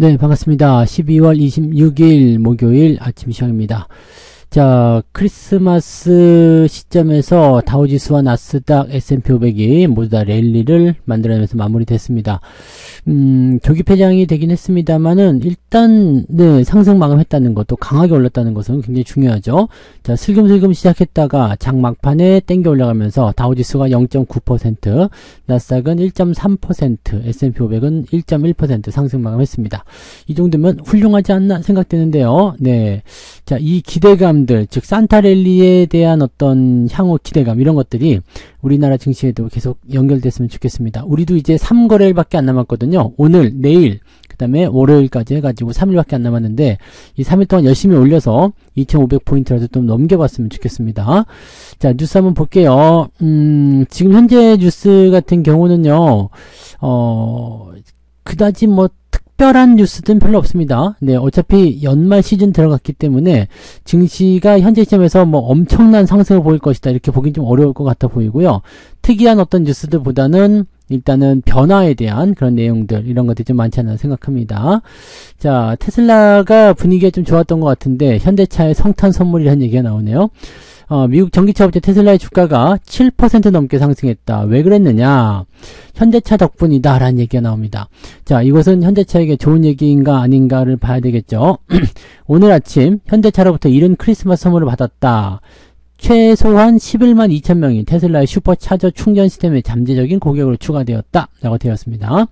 네, 반갑습니다. 12월 26일 목요일 아침 시황입니다. 자, 크리스마스 시점에서 다우지수와 나스닥, S&P 500이 모두 다 랠리를 만들어내면서 마무리됐습니다. 조기 폐장이 되긴 했습니다만은 일단 네, 상승 마감했다는 것도 강하게 올랐다는 것은 굉장히 중요하죠. 자, 슬금슬금 시작했다가 장 막판에 땡겨 올라가면서 다우지수가 0.9%, 나스닥은 1.3%, S&P 500은 1.1% 상승 마감했습니다. 이 정도면 훌륭하지 않나 생각되는데요. 네, 자, 이 기대감들, 즉 산타랠리에 대한 어떤 향후 기대감 이런 것들이 우리나라 증시에도 계속 연결됐으면 좋겠습니다. 우리도 이제 3거래일밖에 안 남았거든요. 오늘, 내일, 그 다음에 월요일까지 해가지고 3일밖에 안 남았는데 이 3일 동안 열심히 올려서 2500포인트라도 좀 넘겨봤으면 좋겠습니다. 자, 뉴스 한번 볼게요. 지금 현재 뉴스 같은 경우는요, 그다지 뭐 특별한 뉴스든 별로 없습니다. 네, 어차피 연말 시즌 들어갔기 때문에 증시가 현재 시점에서 뭐 엄청난 상승을 보일 것이다 이렇게 보긴 좀 어려울 것 같아 보이고요. 특이한 어떤 뉴스들보다는 일단은 변화에 대한 그런 내용들 이런 것들이 좀 많지 않나 생각합니다. 자, 테슬라가 분위기가 좀 좋았던 것 같은데 현대차의 성탄 선물이라는 얘기가 나오네요. 미국 전기차 업체 테슬라의 주가가 7% 넘게 상승했다. 왜 그랬느냐? 현대차 덕분이다 라는 얘기가 나옵니다. 자, 이것은 현대차에게 좋은 얘기인가 아닌가를 봐야 되겠죠. 오늘 아침 현대차로부터 이른 크리스마스 선물을 받았다. 최소한 11만 2천 명이 테슬라의 슈퍼차저 충전 시스템의 잠재적인 고객으로 추가되었다 라고 되었습니다.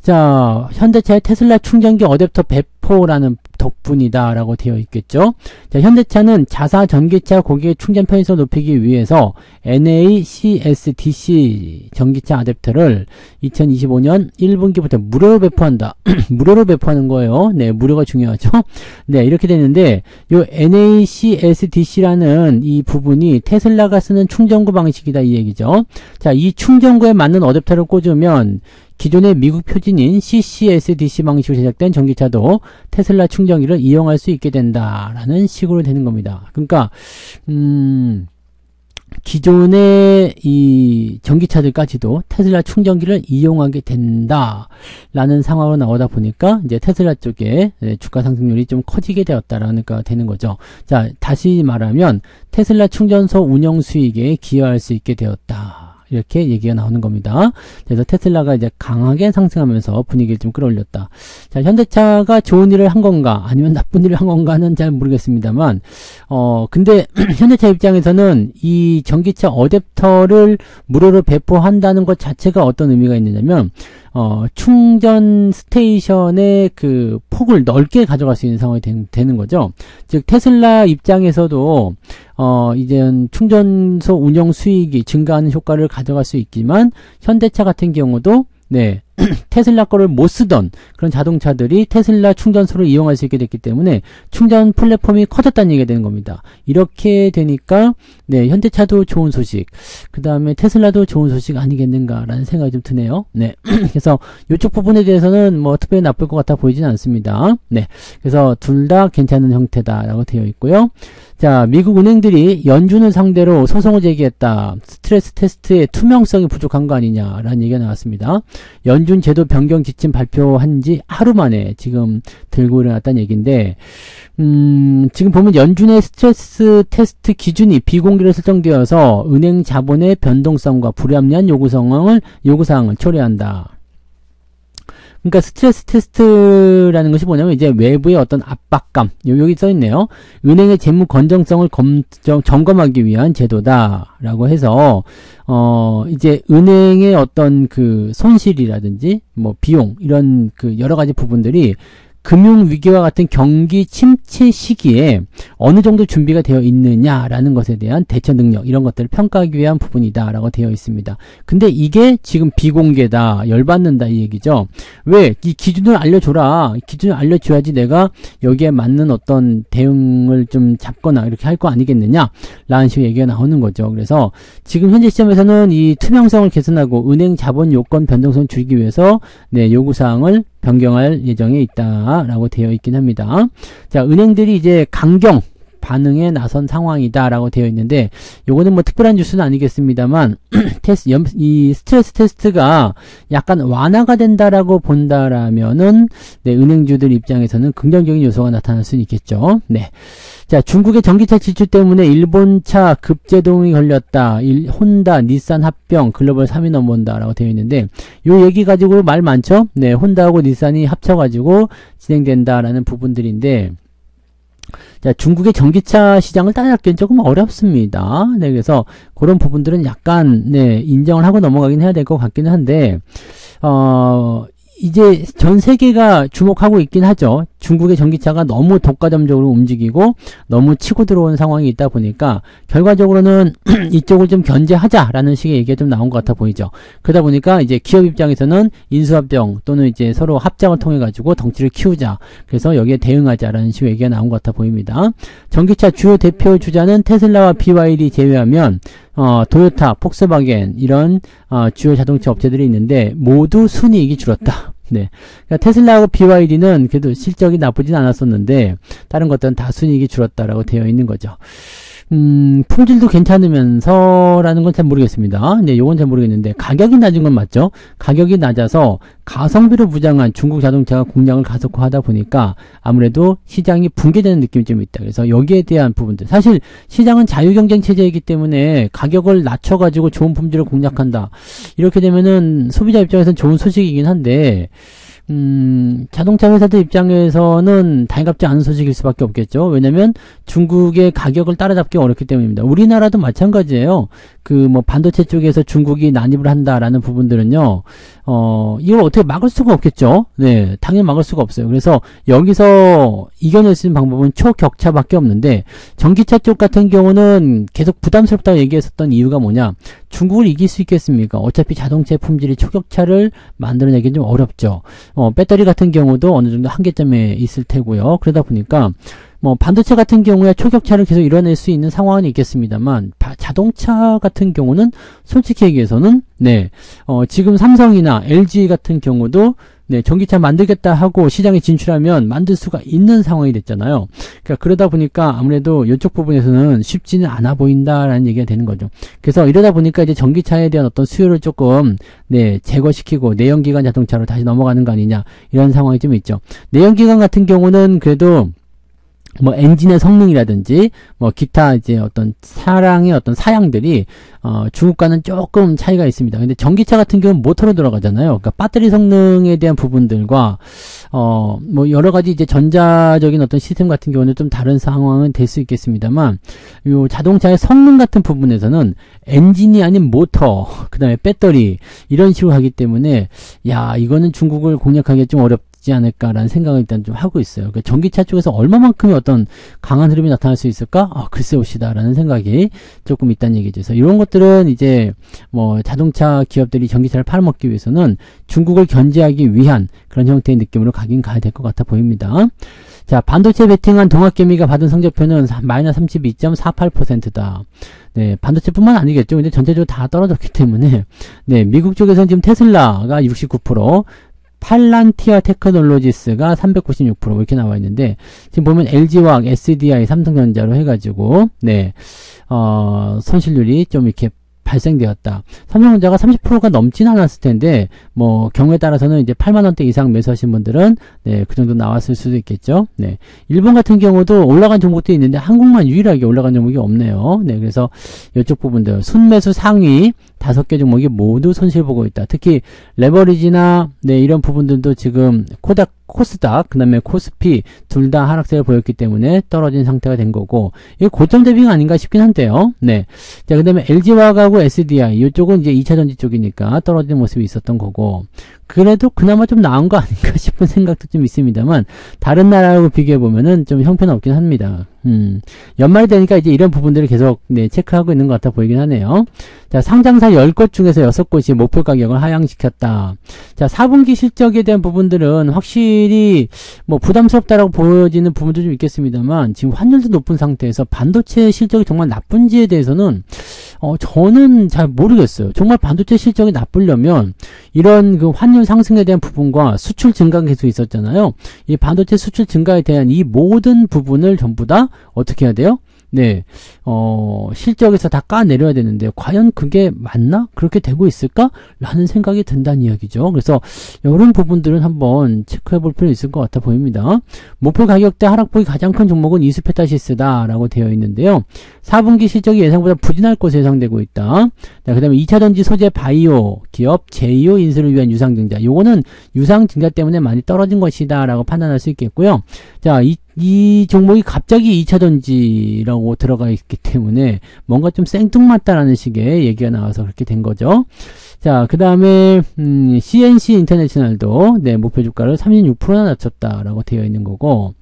자, 현대차의 테슬라 충전기 어댑터 배포라는 덕분이다 라고 되어 있겠죠. 자, 현대차는 자사 전기차 고객의 충전 편의성을 높이기 위해서 NACS-DC 전기차 어댑터를 2025년 1분기부터 무료로 배포한다. 무료로 배포하는 거예요. 네, 무료가 중요하죠. 네, 이렇게 되는데 요 NACS-DC라는 이 부분이 테슬라가 쓰는 충전구 방식이다 이 얘기죠. 자, 이 충전구에 맞는 어댑터를 꽂으면 기존의 미국 표준인 CCS-DC 방식으로 제작된 전기차도 테슬라 충전기를 이용할 수 있게 된다라는 식으로 되는 겁니다. 그러니까 기존의 이 전기차들까지도 테슬라 충전기를 이용하게 된다라는 상황으로 나오다 보니까 이제 테슬라 쪽에 주가 상승률이 좀 커지게 되었다라는 거 되는 거죠. 자, 다시 말하면 테슬라 충전소 운영 수익에 기여할 수 있게 되었다. 이렇게 얘기가 나오는 겁니다. 그래서 테슬라가 이제 강하게 상승하면서 분위기를 좀 끌어올렸다. 자, 현대차가 좋은 일을 한 건가 아니면 나쁜 일을 한 건가는 잘 모르겠습니다만 근데 현대차 입장에서는 이 전기차 어댑터를 무료로 배포한다는 것 자체가 어떤 의미가 있느냐면 충전 스테이션의 그 폭을 넓게 가져갈 수 있는 상황이 되는 거죠. 즉 테슬라 입장에서도 이제 충전소 운영 수익이 증가하는 효과를 가져갈 수 있지만 현대차 같은 경우도 네, 테슬라 거를 못 쓰던 그런 자동차들이 테슬라 충전소를 이용할 수 있게 됐기 때문에 충전 플랫폼이 커졌다는 얘기가 되는 겁니다. 이렇게 되니까 네, 현대차도 좋은 소식, 그 다음에 테슬라도 좋은 소식 아니겠는가라는 생각이 좀 드네요. 네, 그래서 이쪽 부분에 대해서는 뭐 특별히 나쁠 것 같아 보이지는 않습니다. 네, 그래서 둘 다 괜찮은 형태다라고 되어 있고요. 자, 미국 은행들이 연준을 상대로 소송을 제기했다. 스트레스 테스트의 투명성이 부족한 거 아니냐라는 얘기가 나왔습니다. 연준 제도 변경 지침 발표한 지 하루 만에 지금 들고 일어났다는 얘기인데 지금 보면 연준의 스트레스 테스트 기준이 비공개로 설정되어서 은행 자본의 변동성과 불합리한 요구사항을 초래한다. 그러니까 스트레스 테스트라는 것이 뭐냐면 이제 외부의 어떤 압박감, 여기 써있네요. 은행의 재무 건전성을 점검하기 위한 제도다라고 해서 이제 은행의 어떤 그 손실이라든지 뭐 비용 이런 그 여러 가지 부분들이 금융위기와 같은 경기 침체 시기에 어느 정도 준비가 되어 있느냐라는 것에 대한 대처 능력 이런 것들을 평가하기 위한 부분이다 라고 되어 있습니다. 근데 이게 지금 비공개다, 열받는다 이 얘기죠. 왜? 이 기준을 알려줘라. 기준을 알려줘야지 내가 여기에 맞는 어떤 대응을 좀 잡거나 이렇게 할 거 아니겠느냐 라는 식의 얘기가 나오는 거죠. 그래서 지금 현재 시점에서는 이 투명성을 개선하고 은행 자본 요건 변동성을 줄이기 위해서 네, 요구사항을 변경할 예정에 있다라고 되어 있긴 합니다. 자, 은행들이 이제 강경 반응에 나선 상황이다라고 되어 있는데, 요거는 뭐 특별한 뉴스는 아니겠습니다만 이 스트레스 테스트가 약간 완화가 된다라고 본다라면은 네, 은행주들 입장에서는 긍정적인 요소가 나타날 수 있겠죠. 네. 자, 중국의 전기차 지출 때문에 일본차 급제동이 걸렸다. 혼다, 닛산 합병, 글로벌 3위 넘어온다라고 되어 있는데, 요 얘기 가지고 말 많죠? 네, 혼다하고 닛산이 합쳐가지고 진행된다라는 부분들인데, 자, 중국의 전기차 시장을 따라잡기는 조금 어렵습니다. 네, 그래서 그런 부분들은 약간, 네, 인정을 하고 넘어가긴 해야 될 것 같기는 한데, 이제 전 세계가 주목하고 있긴 하죠. 중국의 전기차가 너무 독과점적으로 움직이고 너무 치고 들어온 상황이 있다 보니까 결과적으로는 이쪽을 좀 견제하자라는 식의 얘기가 좀 나온 것 같아 보이죠. 그러다 보니까 이제 기업 입장에서는 인수합병 또는 이제 서로 합작을 통해 가지고 덩치를 키우자. 그래서 여기에 대응하자라는 식의 얘기가 나온 것 같아 보입니다. 전기차 주요 대표 주자는 테슬라와 BYD 제외하면 도요타, 폭스바겐 이런 주요 자동차 업체들이 있는데 모두 순이익이 줄었다. 네, 그러니까 테슬라하고 BYD는 그래도 실적이 나쁘진 않았었는데 다른 것들은 다 순이익이 줄었다라고 되어 있는 거죠. 품질도 괜찮으면서라는 건 잘 모르겠습니다. 네, 요건 잘 모르겠는데 가격이 낮은 건 맞죠? 가격이 낮아서 가성비로 무장한 중국 자동차가 공략을 가속화하다 보니까 아무래도 시장이 붕괴되는 느낌이 좀 있다. 그래서 여기에 대한 부분들, 사실 시장은 자유경쟁 체제이기 때문에 가격을 낮춰가지고 좋은 품질을 공략한다. 이렇게 되면은 소비자 입장에서는 좋은 소식이긴 한데 자동차 회사들 입장에서는 달갑지 않은 소식일 수밖에 없겠죠. 왜냐면 중국의 가격을 따라잡기 어렵기 때문입니다. 우리나라도 마찬가지예요. 뭐 반도체 쪽에서 중국이 난입을 한다라는 부분들은요, 이걸 어떻게 막을 수가 없겠죠. 네, 당연히 막을 수가 없어요. 그래서 여기서 이겨낼 수 있는 방법은 초격차밖에 없는데, 전기차 쪽 같은 경우는 계속 부담스럽다고 얘기했었던 이유가 뭐냐, 중국을 이길 수 있겠습니까? 어차피 자동차의 품질이 초격차를 만들어내기는 좀 어렵죠. 배터리 같은 경우도 어느 정도 한계점에 있을 테고요. 그러다 보니까 반도체 같은 경우에 초격차를 계속 이뤄낼 수 있는 상황은 있겠습니다만, 자동차 같은 경우는 솔직히 얘기해서는, 네, 지금 삼성이나 LG 같은 경우도, 네, 전기차 만들겠다 하고 시장에 진출하면 만들 수가 있는 상황이 됐잖아요. 그러니까 그러다 보니까 아무래도 이쪽 부분에서는 쉽지는 않아 보인다라는 얘기가 되는 거죠. 그래서 이러다 보니까 이제 전기차에 대한 어떤 수요를 조금, 네, 제거시키고 내연기관 자동차로 다시 넘어가는 거 아니냐, 이런 상황이 좀 있죠. 내연기관 같은 경우는 그래도 엔진의 성능이라든지, 기타 이제 어떤 차량의 어떤 사양들이, 중국과는 조금 차이가 있습니다. 근데 전기차 같은 경우는 모터로 돌아가잖아요. 그러니까 배터리 성능에 대한 부분들과, 여러 가지 이제 전자적인 어떤 시스템 같은 경우는 좀 다른 상황은 될 수 있겠습니다만, 요 자동차의 성능 같은 부분에서는 엔진이 아닌 모터, 그 다음에 배터리, 이런 식으로 하기 때문에, 이거는 중국을 공략하기가 좀 어렵지 않을까라는 생각을 일단 좀 하고 있어요. 그러니까 전기차 쪽에서 얼마만큼의 어떤 강한 흐름이 나타날 수 있을까? 글쎄 봅시다라는 생각이 조금 있다는 얘기죠. 그래서 이런 것들은 이제 자동차 기업들이 전기차를 팔아먹기 위해서는 중국을 견제하기 위한 그런 형태의 느낌으로 가긴 가야 될 것 같아 보입니다. 자, 반도체 베팅한 동학개미가 받은 성적표는 마이너스 32.48%다. 네, 반도체뿐만 아니겠죠. 근데 전체적으로 다 떨어졌기 때문에, 네, 미국 쪽에서는 지금 테슬라가 69%, 팔란티아 테크놀로지스가 396% 이렇게 나와 있는데, 지금 보면 LG화학, SDI, 삼성전자로 해가지고, 네, 손실률이 좀 이렇게 발생되었다. 삼성전자가 30%가 넘진 않았을 텐데, 경우에 따라서는 이제 8만원대 이상 매수하신 분들은, 네, 그 정도 나왔을 수도 있겠죠. 네. 일본 같은 경우도 올라간 종목도 있는데, 한국만 유일하게 올라간 종목이 없네요. 네, 그래서 이쪽 부분들, 순매수 상위 5개 종목이 모두 손실 보고 있다. 특히, 레버리지나, 네, 이런 부분들도 지금, 코스닥, 그 다음에 코스피, 둘 다 하락세를 보였기 때문에 떨어진 상태가 된 거고, 이게 고점 대비가 아닌가 싶긴 한데요. 네. 자, 그 다음에 LG화학하고 SDI, 이쪽은 이제 2차전지 쪽이니까 떨어지는 모습이 있었던 거고, 그래도 그나마 좀 나은 거 아닌가 싶은 생각도 좀 있습니다만, 다른 나라하고 비교해보면은 좀 형편없긴 합니다. 연말이 되니까 이제 이런 부분들을 계속, 네, 체크하고 있는 것 같아 보이긴 하네요. 자, 상장사 10곳 중에서 6곳이 목표 가격을 하향시켰다. 자, 4분기 실적에 대한 부분들은 확실히 부담스럽다라고 보여지는 부분도 좀 있겠습니다만, 지금 환율도 높은 상태에서 반도체 실적이 정말 나쁜지에 대해서는 저는 잘 모르겠어요. 정말 반도체 실적이 나쁘려면 이런 그 환율 상승에 대한 부분과 수출 증가가 계속 있었잖아요. 이 반도체 수출 증가에 대한 이 모든 부분을 전부 다 어떻게 해야 돼요? 네, 실적에서 다 까내려야 되는데, 과연 그게 맞나? 그렇게 되고 있을까? 라는 생각이 든다는 이야기죠. 그래서, 이런 부분들은 한번 체크해 볼 필요 있을 것 같아 보입니다. 목표 가격대 하락폭이 가장 큰 종목은 이수페타시스다 라고 되어 있는데요. 4분기 실적이 예상보다 부진할 것으로 예상되고 있다. 그 다음에 2차전지 소재 바이오 기업 제2호 인수를 위한 유상증자. 요거는 유상증자 때문에 많이 떨어진 것이다 라고 판단할 수 있겠고요. 자, 이 종목이 갑자기 2차전지라고 들어가 있기 때문에 뭔가 좀 생뚱맞다라는 식의 얘기가 나와서 그렇게 된 거죠. 자, 그 다음에 CNC 인터내셔널도 네, 목표 주가를 36%나 낮췄다라고 되어 있는 거고,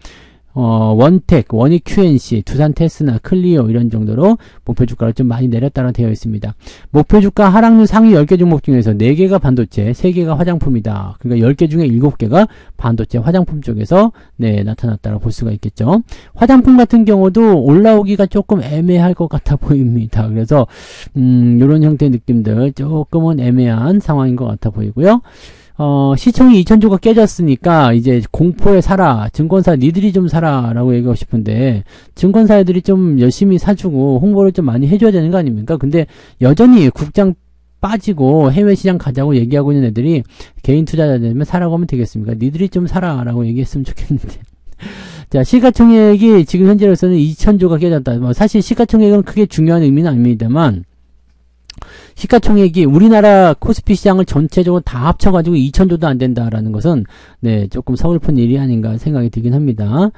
원텍, 원익 QNC, 두산 테스나, 클리오 이런 정도로 목표 주가를 좀 많이 내렸다고 되어 있습니다. 목표 주가 하락률 상위 10개 종목 중에서 4개가 반도체, 3개가 화장품이다. 그러니까 10개 중에 7개가 반도체, 화장품 쪽에서 네, 나타났다고 볼 수가 있겠죠. 화장품 같은 경우도 올라오기가 조금 애매할 것 같아 보입니다. 그래서 이런 형태의 느낌들 조금은 애매한 상황인 것 같아 보이고요. 시총이 2000조가 깨졌으니까 이제 공포에 사라, 증권사 니들이 좀 사라 라고 얘기하고 싶은데, 증권사 애들이 좀 열심히 사주고 홍보를 좀 많이 해줘야 되는 거 아닙니까? 근데 여전히 국장 빠지고 해외 시장 가자고 얘기하고 있는 애들이 개인 투자자 되면 사라고 하면 되겠습니까? 니들이 좀 사라 라고 얘기했으면 좋겠는데. 자, 시가총액이 지금 현재로서는 2000조가 깨졌다. 사실 시가총액은 크게 중요한 의미는 아닙니다만, 시가총액이 우리나라 코스피 시장을 전체적으로 다 합쳐가지고 2000조도 안 된다라는 것은 네, 조금 서글픈 일이 아닌가 생각이 들긴 합니다.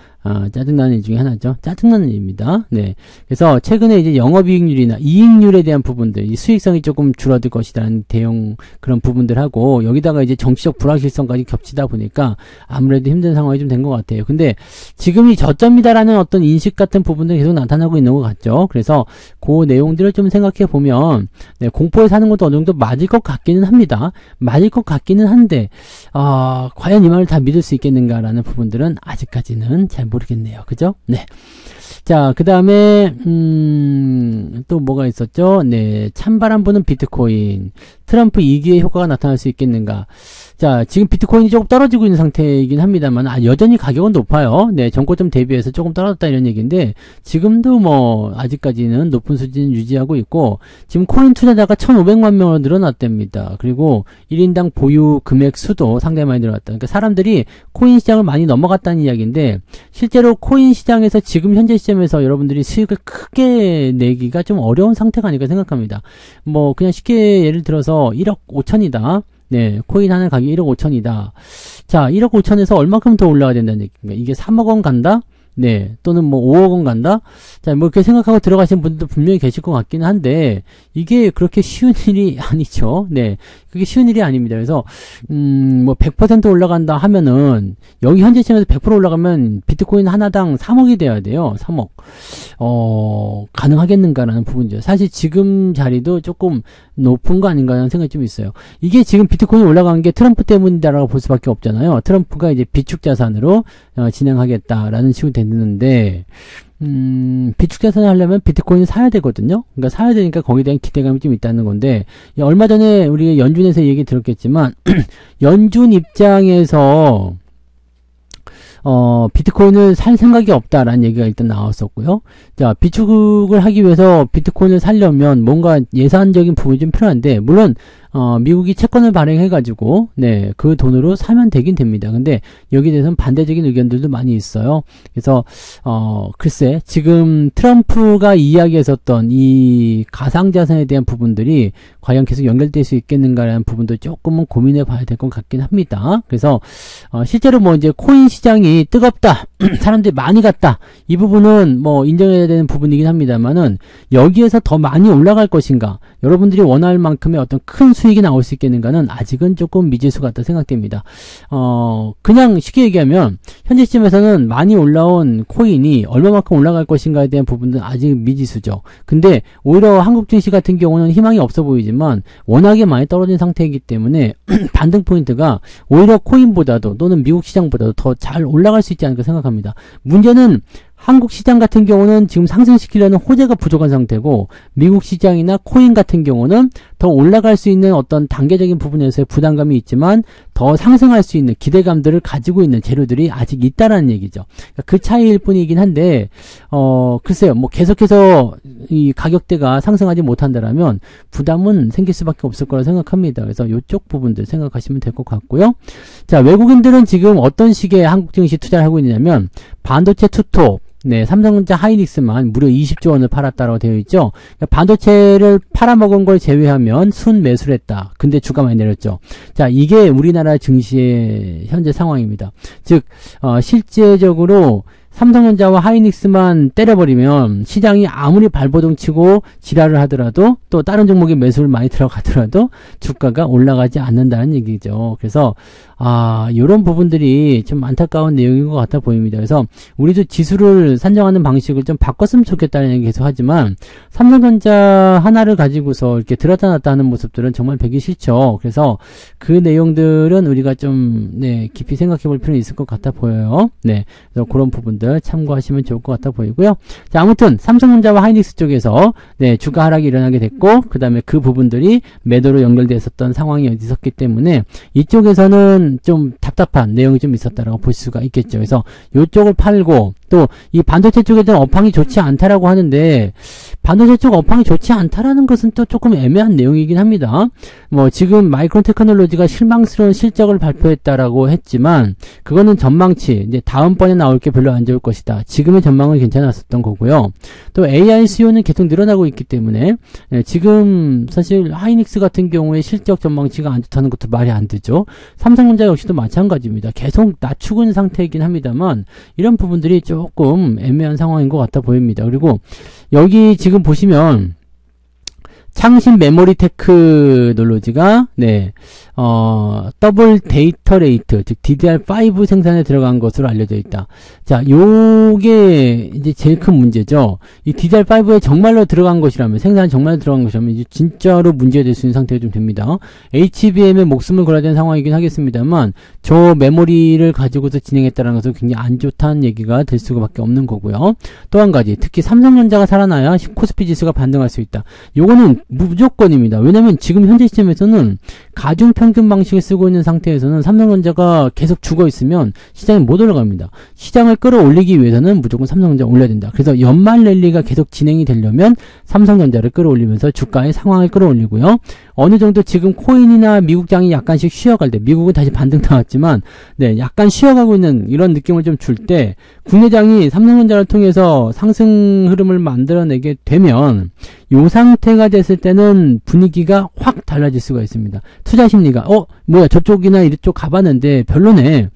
짜증나는 일 중에 하나죠. 짜증나는 일입니다. 네. 그래서 최근에 이제 영업이익률이나 이익률에 대한 부분들, 이 수익성이 조금 줄어들 것이라는 대형 그런 부분들하고, 여기다가 이제 정치적 불확실성까지 겹치다 보니까 아무래도 힘든 상황이 좀 된 것 같아요. 근데 지금이 저점이다라는 어떤 인식 같은 부분들이 계속 나타나고 있는 것 같죠. 그래서 그 내용들을 좀 생각해 보면, 네, 공포에 사는 것도 어느 정도 맞을 것 같기는 합니다. 맞을 것 같기는 한데, 과연 이 말을 다 믿을 수 있겠는가라는 부분들은 아직까지는 잘 모르겠네요. 그죠? 네. 자, 그 다음에, 또 뭐가 있었죠? 네. 찬바람 부는 비트코인. 트럼프 2기의 효과가 나타날 수 있겠는가? 자, 지금 비트코인이 조금 떨어지고 있는 상태이긴 합니다만, 여전히 가격은 높아요. 네, 전고점 대비해서 조금 떨어졌다 이런 얘기인데, 지금도 뭐, 아직까지는 높은 수준을 유지하고 있고, 지금 코인 투자자가 1500만 명으로 늘어났답니다. 그리고 1인당 보유 금액 수도 상당히 많이 늘어났다. 그러니까 사람들이 코인 시장을 많이 넘어갔다는 이야기인데, 실제로 코인 시장에서 지금 현재 시점에서 여러분들이 수익을 크게 내기가 좀 어려운 상태가 아닐까 생각합니다. 뭐, 그냥 쉽게 예를 들어서 1억 5천이다. 네, 코인 하나 가격이 1억 5천이다. 자, 1억 5천에서 얼마큼 더 올라가야 된다는 얘기인가? 이게 3억 원 간다? 네, 또는 뭐 5억 원 간다? 자, 뭐 이렇게 생각하고 들어가시는 분들도 분명히 계실 것 같기는 한데, 이게 그렇게 쉬운 일이 아니죠. 네, 그게 쉬운 일이 아닙니다. 그래서 뭐 100% 올라간다 하면은, 여기 현재 시점에서 100% 올라가면 비트코인 하나당 3억이 돼야 돼요. 3억. 가능하겠는가라는 부분이죠. 사실 지금 자리도 조금 높은 거 아닌가 하는 생각이 좀 있어요. 이게 지금 비트코인이 올라간 게 트럼프 때문이다라고 볼 수밖에 없잖아요. 트럼프가 이제 비축 자산으로 진행하겠다라는 식으로 됐는데, 비축 자산을 하려면 비트코인을 사야 되거든요. 그러니까 사야 되니까 거기에 대한 기대감이 좀 있다는 건데, 얼마 전에 우리 연준에서 얘기 들었겠지만, 연준 입장에서 비트코인을 살 생각이 없다라는 얘기가 일단 나왔었고요. 자, 비축을 하기 위해서 비트코인을 살려면 뭔가 예산적인 부분이 좀 필요한데, 물론 미국이 채권을 발행해가지고 네, 그 돈으로 사면 되긴 됩니다. 근데 여기에 대해서는 반대적인 의견들도 많이 있어요. 그래서 글쎄, 지금 트럼프가 이야기했었던 이 가상자산에 대한 부분들이 과연 계속 연결될 수 있겠는가라는 부분도 조금은 고민해 봐야 될 것 같긴 합니다. 그래서 실제로 뭐 이제 코인 시장이 뜨겁다, 사람들이 많이 갔다, 이 부분은 뭐 인정해야 되는 부분이긴 합니다만은, 여기에서 더 많이 올라갈 것인가, 여러분들이 원할 만큼의 어떤 큰 수익이 나올 수 있겠는가는 아직은 조금 미지수 같다 생각됩니다. 그냥 쉽게 얘기하면 현재 시점에서는 많이 올라온 코인이 얼마만큼 올라갈 것인가에 대한 부분은 아직 미지수죠. 근데 오히려 한국 증시 같은 경우는 희망이 없어 보이지만 워낙에 많이 떨어진 상태이기 때문에 반등 포인트가 오히려 코인보다도 또는 미국 시장보다도 더 잘 올라갈 수 있지 않을까 생각합니다. 문제는 한국 시장 같은 경우는 지금 상승시키려는 호재가 부족한 상태고, 미국 시장이나 코인 같은 경우는 더 올라갈 수 있는 어떤 단계적인 부분에서의 부담감이 있지만 더 상승할 수 있는 기대감들을 가지고 있는 재료들이 아직 있다라는 얘기죠. 그러니까 그 차이일 뿐이긴 한데, 글쎄요, 뭐 계속해서 이 가격대가 상승하지 못한다라면 부담은 생길 수밖에 없을 거라 생각합니다. 그래서 이쪽 부분들 생각하시면 될 것 같고요. 자, 외국인들은 지금 어떤 식의 한국 증시 투자를 하고 있냐면, 반도체 투톱, 네, 삼성전자 하이닉스만 무려 20조 원을 팔았다라고 되어 있죠. 그러니까 반도체를 팔아먹은 걸 제외하면 순 매수를 했다. 근데 주가 많이 내렸죠. 자, 이게 우리나라 증시의 현재 상황입니다. 즉, 실제적으로 삼성전자와 하이닉스만 때려버리면 시장이 아무리 발버둥 치고 지랄을 하더라도 또 다른 종목에 매수를 많이 들어가더라도 주가가 올라가지 않는다는 얘기죠. 그래서 이런 부분들이 좀 안타까운 내용인 것 같아 보입니다. 그래서 우리도 지수를 산정하는 방식을 좀 바꿨으면 좋겠다는 얘기 계속 하지만 삼성전자 하나를 가지고서 이렇게 들었다 놨다 하는 모습들은 정말 보기 싫죠. 그래서 그 내용들은 우리가 좀 깊이 생각해 볼 필요는 있을 것 같아 보여요. 네, 그래서 그런 부분들 참고하시면 좋을 것 같아 보이고요. 자, 아무튼 삼성전자와 하이닉스 쪽에서 주가 하락이 일어나게 됐고, 그 다음에 그 부분들이 매도로 연결되어 있었던 상황이 있었기 때문에 이쪽에서는 좀 답답한 내용이 좀 있었다라고 볼 수가 있겠죠. 그래서 이쪽을 팔고, 또 이 반도체 쪽에 대한 업황이 좋지 않다라고 하는데, 반도체 쪽 업황이 좋지 않다라는 것은 또 조금 애매한 내용이긴 합니다. 뭐 지금 마이크론 테크놀로지가 실망스러운 실적을 발표했다라고 했지만, 그거는 전망치, 이제 다음번에 나올 게 별로 안 좋을 것이다. 지금의 전망은 괜찮았었던 거고요. 또 AI 수요는 계속 늘어나고 있기 때문에 지금 사실 하이닉스 같은 경우에 실적 전망치가 안 좋다는 것도 말이 안 되죠. 삼성전자 역시도 마찬가지입니다. 계속 낮추고 있는 상태이긴 합니다만 이런 부분들이 조금 애매한 상황인 것 같아 보입니다. 그리고 여기 지금 보시면 창신 메모리 테크놀로지가 더블 데이터 레이트, 즉 DDR5 생산에 들어간 것으로 알려져 있다. 자, 요게 이제 제일 큰 문제죠. 이 DDR5에 정말로 들어간 것이라면, 생산에 정말로 들어간 것이라면 이제 진짜로 문제가 될 수 있는 상태가 좀 됩니다. HBM에 목숨을 걸어야 되는 상황이긴 하겠습니다만 저 메모리를 가지고서 진행했다는 것은 굉장히 안 좋다는 얘기가 될 수밖에 없는 거고요. 또 한 가지, 특히 삼성전자가 살아나야 코스피 지수가 반등할 수 있다. 요거는 무조건입니다. 왜냐면 지금 현재 시점에서는 가중평균 방식을 쓰고 있는 상태에서는 삼성전자가 계속 죽어 있으면 시장이 못 올라갑니다. 시장을 끌어올리기 위해서는 무조건 삼성전자 올려야 된다. 그래서 연말 랠리가 계속 진행이 되려면 삼성전자를 끌어올리면서 주가의 상황을 끌어올리고요. 어느 정도 지금 코인이나 미국장이 약간씩 쉬어갈 때, 미국은 다시 반등 나왔지만 약간 쉬어가고 있는 이런 느낌을 좀 줄 때 국내장이 삼성전자를 통해서 상승 흐름을 만들어내게 되면 이 상태가 됐을 때는 분위기가 확 달라질 수가 있습니다. 투자 심리가 뭐야 저쪽이나 이쪽 가봤는데 별로네.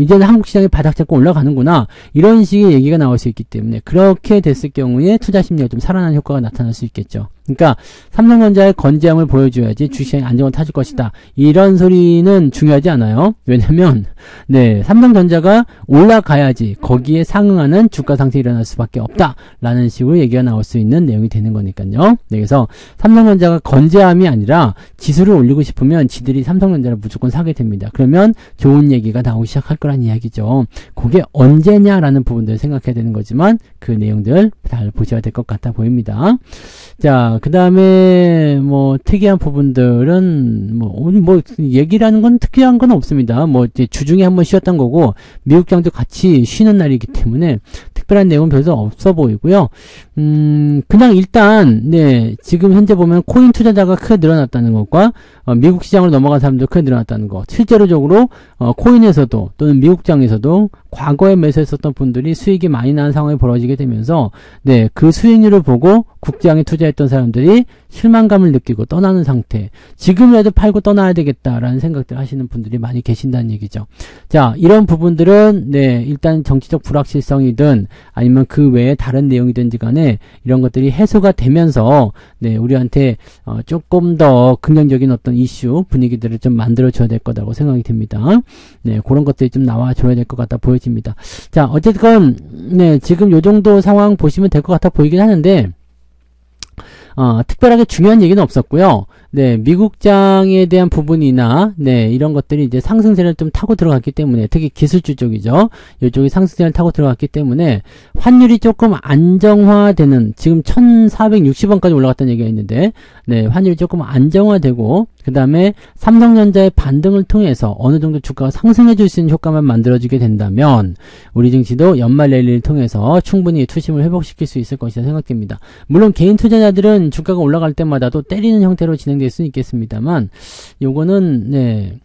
이제는 한국 시장이 바닥 잡고 올라가는구나. 이런 식의 얘기가 나올 수 있기 때문에 그렇게 됐을 경우에 투자 심리가 좀 살아나는 효과가 나타날 수 있겠죠. 그러니까 삼성전자의 건재함을 보여줘야지 주식시장이 안정을 타줄 것이다. 이런 소리는 중요하지 않아요. 왜냐면 삼성전자가 올라가야지 거기에 상응하는 주가 상승이 일어날 수밖에 없다. 라는 식으로 얘기가 나올 수 있는 내용이 되는 거니까요. 그래서 삼성전자가 건재함이 아니라 지수를 올리고 싶으면 지들이 삼성전자를 무조건 사게 됩니다. 그러면 좋은 얘기가 나오기 시작할 거란 이야기죠. 그게 언제냐라는 부분들을 생각해야 되는 거지만 그 내용들 잘 보셔야 될 것 같아 보입니다. 자, 그 다음에 뭐 특이한 부분들은 뭐 얘기라는 건 특이한 건 없습니다. 뭐 이제 주중에 한번 쉬었던 거고 미국장도 같이 쉬는 날이기 때문에 특별한 내용은 별로 없어 보이고요. 그냥 일단 지금 현재 보면 코인 투자자가 크게 늘어났다는 것과 미국 시장으로 넘어간 사람도 크게 늘어났다는 것. 실제로적으로 코인에서도 또는 미국장에서도 과거에 매수했었던 분들이 수익이 많이 나는 상황이 벌어지게 되면서 그 수익률을 보고 국장에 투자했던 사람들이 실망감을 느끼고 떠나는 상태. 지금이라도 팔고 떠나야 되겠다라는 생각들 하시는 분들이 많이 계신다는 얘기죠. 자, 이런 부분들은 일단 정치적 불확실성이든 아니면 그 외에 다른 내용이든지 간에 이런 것들이 해소가 되면서 우리한테 조금 더 긍정적인 어떤 이슈 분위기들을 좀 만들어줘야 될 거라고 생각이 됩니다. 그런 것들이 좀 나와줘야 될 것 같다 보여집니다. 자, 어쨌든 지금 요 정도 상황 보시면 될 것 같아 보이긴 하는데 특별하게 중요한 얘기는 없었고요. 네, 미국장에 대한 부분이나, 네, 이런 것들이 이제 상승세를 좀 타고 들어갔기 때문에, 특히 기술주 쪽이죠. 이쪽이 상승세를 타고 들어갔기 때문에, 환율이 조금 안정화되는, 지금 1460원까지 올라갔다는 얘기가 있는데, 네, 환율이 조금 안정화되고, 그 다음에 삼성전자의 반등을 통해서 어느 정도 주가가 상승해 줄 수 있는 효과만 만들어주게 된다면, 우리 증시도 연말 랠리를 통해서 충분히 투심을 회복시킬 수 있을 것이라 생각됩니다. 물론 개인 투자자들은 주가가 올라갈 때마다 또 때리는 형태로 진행될 수는 있겠습니다만, 요거는, 네,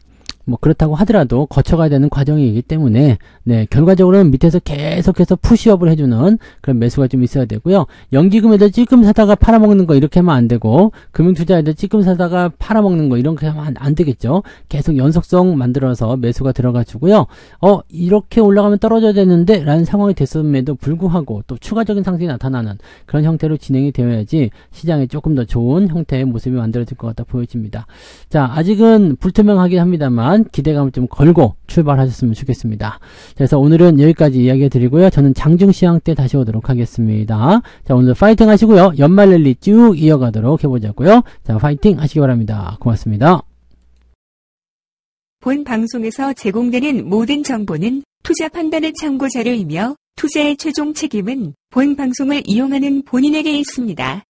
뭐 그렇다고 하더라도 거쳐가야 되는 과정이기 때문에, 네, 결과적으로는 밑에서 계속해서 푸시업을 해주는 그런 매수가 좀 있어야 되고요. 연기금에도 찔끔 사다가 팔아먹는 거 이렇게 하면 안 되고, 금융투자에도 찔끔 사다가 팔아먹는 거 이렇게 하면 안 되겠죠. 계속 연속성 만들어서 매수가 들어가지고요. 이렇게 올라가면 떨어져야 되는데 라는 상황이 됐음에도 불구하고 또 추가적인 상승이 나타나는 그런 형태로 진행이 되어야지 시장에 조금 더 좋은 형태의 모습이 만들어질 것 같다 보여집니다. 자, 아직은 불투명하긴 합니다만 기대감을 좀 걸고 출발하셨으면 좋겠습니다. 그래서 오늘은 여기까지 이야기 드리고요. 저는 장중시황 때 다시 오도록 하겠습니다. 자, 오늘도 파이팅 하시고요. 연말 랠리 쭉 이어가도록 해보자고요. 자, 파이팅 하시기 바랍니다. 고맙습니다. 본 방송에서 제공되는 모든 정보는 투자 판단의 참고 자료이며 투자의 최종 책임은 본 방송을 이용하는 본인에게 있습니다.